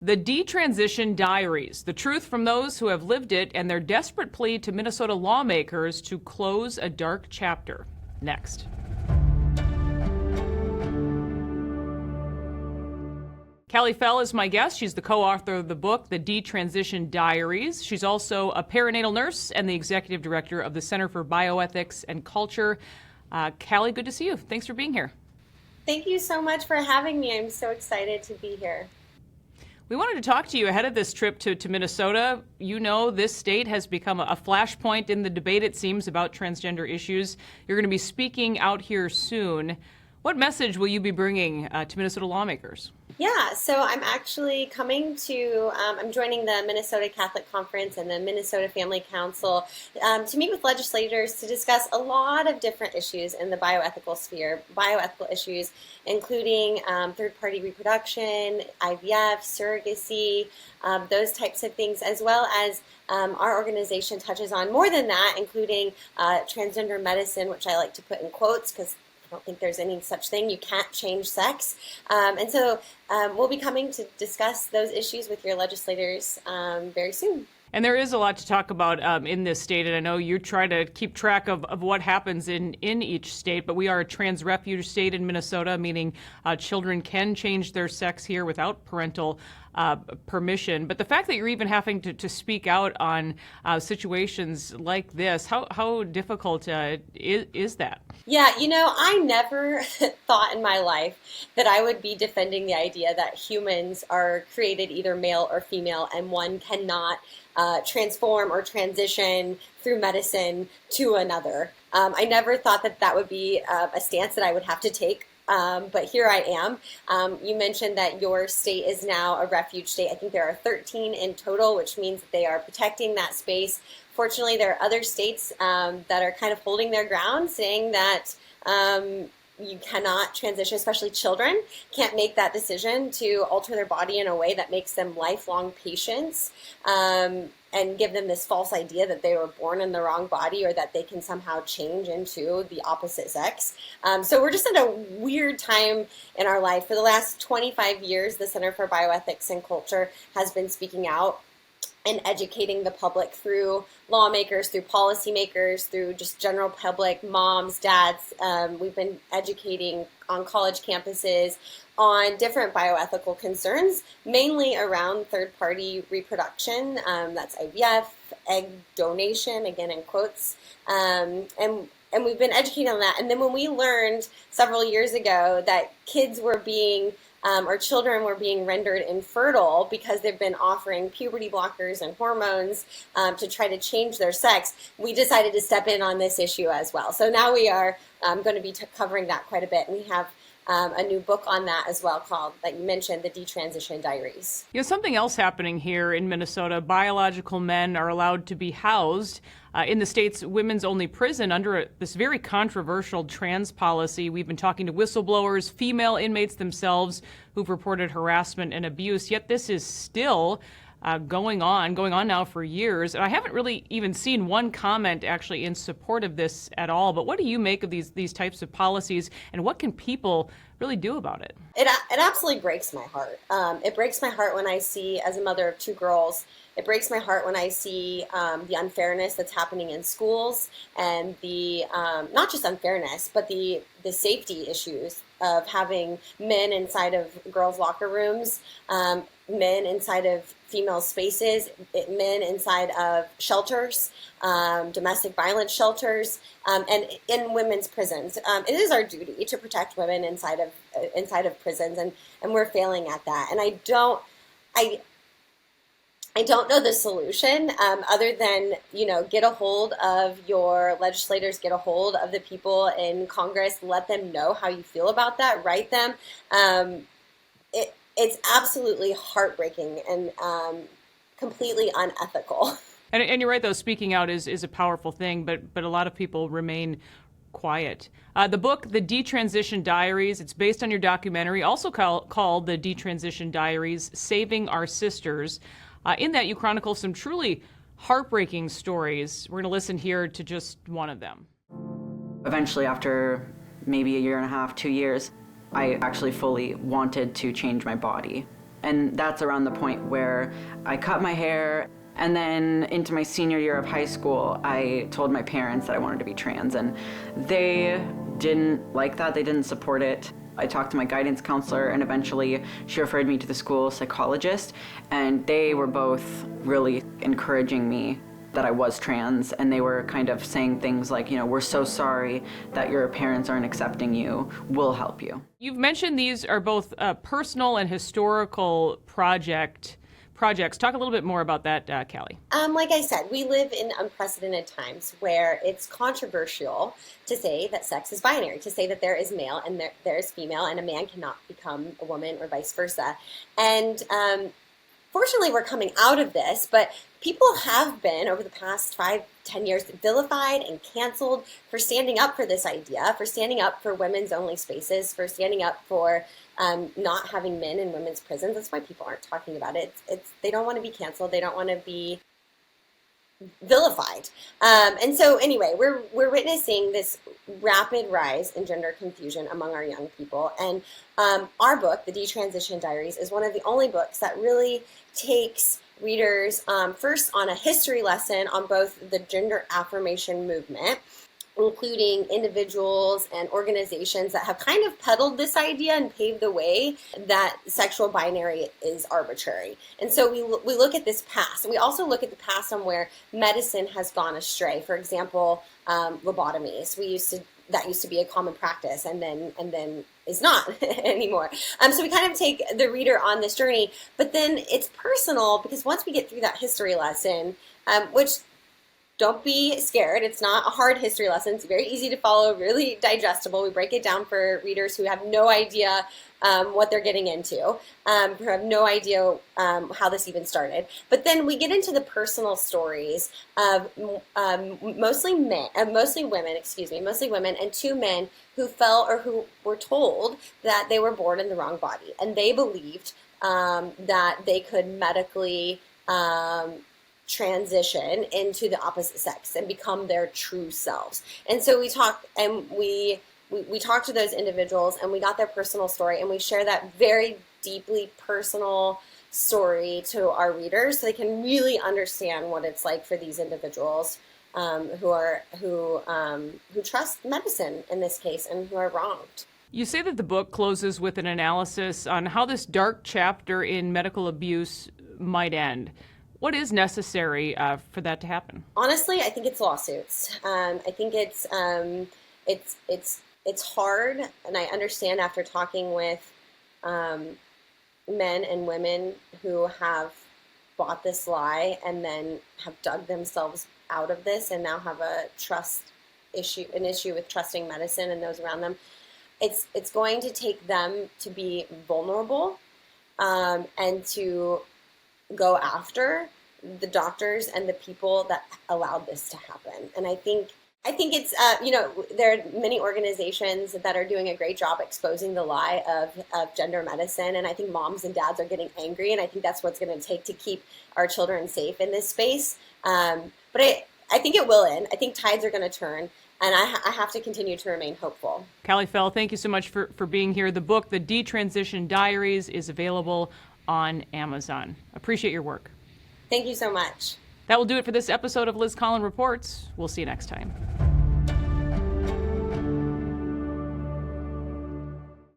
The Detransition Diaries, the truth from those who have lived it and their desperate plea to Minnesota lawmakers to close a dark chapter. Next. Callie Fell is my guest. She's the co-author of the book, The Detransition Diaries. She's also a perinatal nurse and the executive director of the Center for Bioethics and Culture. Callie, good to see you. Thanks for being here. Thank you so much for having me. I'm so excited to be here. We wanted to talk to you ahead of this trip to Minnesota. You know, this state has become a flashpoint in the debate, it seems, about transgender issues. You're going to be speaking out here soon. What message will you be bringing to Minnesota lawmakers? Yeah, so I'm actually coming to, I'm joining the Minnesota Catholic Conference and the Minnesota Family Council to meet with legislators to discuss a lot of different issues in the bioethical sphere, bioethical issues, including third-party reproduction, IVF, surrogacy, those types of things, as well as our organization touches on more than that, including transgender medicine, which I like to put in quotes because I don't think there's any such thing. You can't change sex. And so we'll be coming to discuss those issues with your legislators very soon. And there is a lot to talk about in this state, and I know you try to keep track of what happens in each state, but we are a trans refuge state in Minnesota, meaning children can change their sex here without parental permission. But the fact that you're even having to speak out on situations like this, how difficult is that? Yeah, you know, I never thought in my life that I would be defending the idea that humans are created either male or female and one cannot transform or transition through medicine to another. I never thought that that would be a stance that I would have to take. But here I am. You mentioned that your state is now a refuge state. I think there are 13 in total, which means that they are protecting that space. Fortunately, there are other states that are kind of holding their ground, saying that you cannot transition, especially children, can't make that decision to alter their body in a way that makes them lifelong patients and give them this false idea that they were born in the wrong body or that they can somehow change into the opposite sex. So we're just in a weird time in our life. For the last 25 years, the Center for Bioethics and Culture has been speaking out and educating the public through lawmakers, through policymakers, through just general public, moms, dads. We've been educating on college campuses on different bioethical concerns, mainly around third-party reproduction. That's IVF, egg donation, again in quotes, and we've been educating on that. And then when we learned several years ago that kids were being or children were being rendered infertile because they've been offering puberty blockers and hormones to try to change their sex, we decided to step in on this issue as well. So now we are going to be covering that quite a bit. And we have a new book on that as well called, like you mentioned, The Detransition Diaries. You know, something else happening here in Minnesota, biological men are allowed to be housed in the state's women's only prison under this very controversial trans policy. We've been talking to whistleblowers, female inmates themselves who've reported harassment and abuse, yet this is still going on now for years. And I haven't really even seen one comment actually in support of this at all. But what do you make of these types of policies, and what can people really do about it? It absolutely breaks my heart. It breaks my heart when I see, as a mother of two girls, it breaks my heart when I see the unfairness that's happening in schools and the, not just unfairness, but the safety issues of having men inside of girls' locker rooms, men inside of female spaces, men inside of shelters, domestic violence shelters, and in women's prisons. It is our duty to protect women inside of prisons, and we're failing at that. And I don't know the solution other than, get a hold of your legislators, get a hold of the people in Congress, let them know how you feel about that, write them. It's absolutely heartbreaking and completely unethical. And you're right, though, speaking out is a powerful thing, but a lot of people remain quiet. The book, The Detransition Diaries, it's based on your documentary, also called The Detransition Diaries, Saving Our Sisters. In that, you chronicle some truly heartbreaking stories. We're going to listen here to just one of them. Eventually, after maybe a year and a half, 2 years, I actually fully wanted to change my body. And that's around the point where I cut my hair. And then into my senior year of high school, I told my parents that I wanted to be trans, and they didn't like that. They didn't support it. I talked to my guidance counselor, and eventually she referred me to the school psychologist, and they were both really encouraging me that I was trans, and they were kind of saying things like, we're so sorry that your parents aren't accepting you. We'll help you. You've mentioned these are both personal and historical projects. Talk a little bit more about that, Callie. Like I said, we live in unprecedented times where it's controversial to say that sex is binary, to say that there is male and there is female, and a man cannot become a woman or vice versa. And fortunately, we're coming out of this, but people have been, over the past 5-10 years, vilified and canceled for standing up for this idea, for standing up for women's only spaces, for standing up for not having men in women's prisons. That's why people aren't talking about it. They don't want to be canceled. They don't want to be vilified. And so anyway, we're witnessing this rapid rise in gender confusion among our young people. And our book, the Detransition Diaries, is one of the only books that really takes readers first on a history lesson on both the gender affirmation movement, including individuals and organizations that have kind of peddled this idea and paved the way that sexual binary is arbitrary. And so we look at this past, and we also look at the past on where medicine has gone astray. For example, lobotomies. That used to be a common practice, and then is not anymore. So we kind of take the reader on this journey, but then it's personal, because once we get through that history lesson, which, don't be scared, it's not a hard history lesson. It's very easy to follow, really digestible. We break it down for readers who have no idea what they're getting into, who have no idea how this even started. But then we get into the personal stories of mostly women, and two men who fell or who were told that they were born in the wrong body, and they believed that they could medically transition into the opposite sex and become their true selves. And so we talk to those individuals, and we got their personal story, and we share that very deeply personal story to our readers so they can really understand what it's like for these individuals who trust medicine in this case and who are wronged. You say that the book closes with an analysis on how this dark chapter in medical abuse might end. What is necessary for that to happen? Honestly, I think it's lawsuits. I think it's hard, and I understand after talking with men and women who have bought this lie and then have dug themselves out of this and now have an issue with trusting medicine and those around them. It's going to take them to be vulnerable and to go after the doctors and the people that allowed this to happen. And I think it's, there are many organizations that are doing a great job exposing the lie of gender medicine. And I think moms and dads are getting angry. And I think that's what's going to take to keep our children safe in this space. But I think it will end. I think tides are going to turn. And I have to continue to remain hopeful. Callie Fell, thank you so much for being here. The book, The Detransition Diaries, is available on Amazon. Appreciate your work. Thank you so much. That will do it for this episode of Liz Collin Reports. We'll see you next time.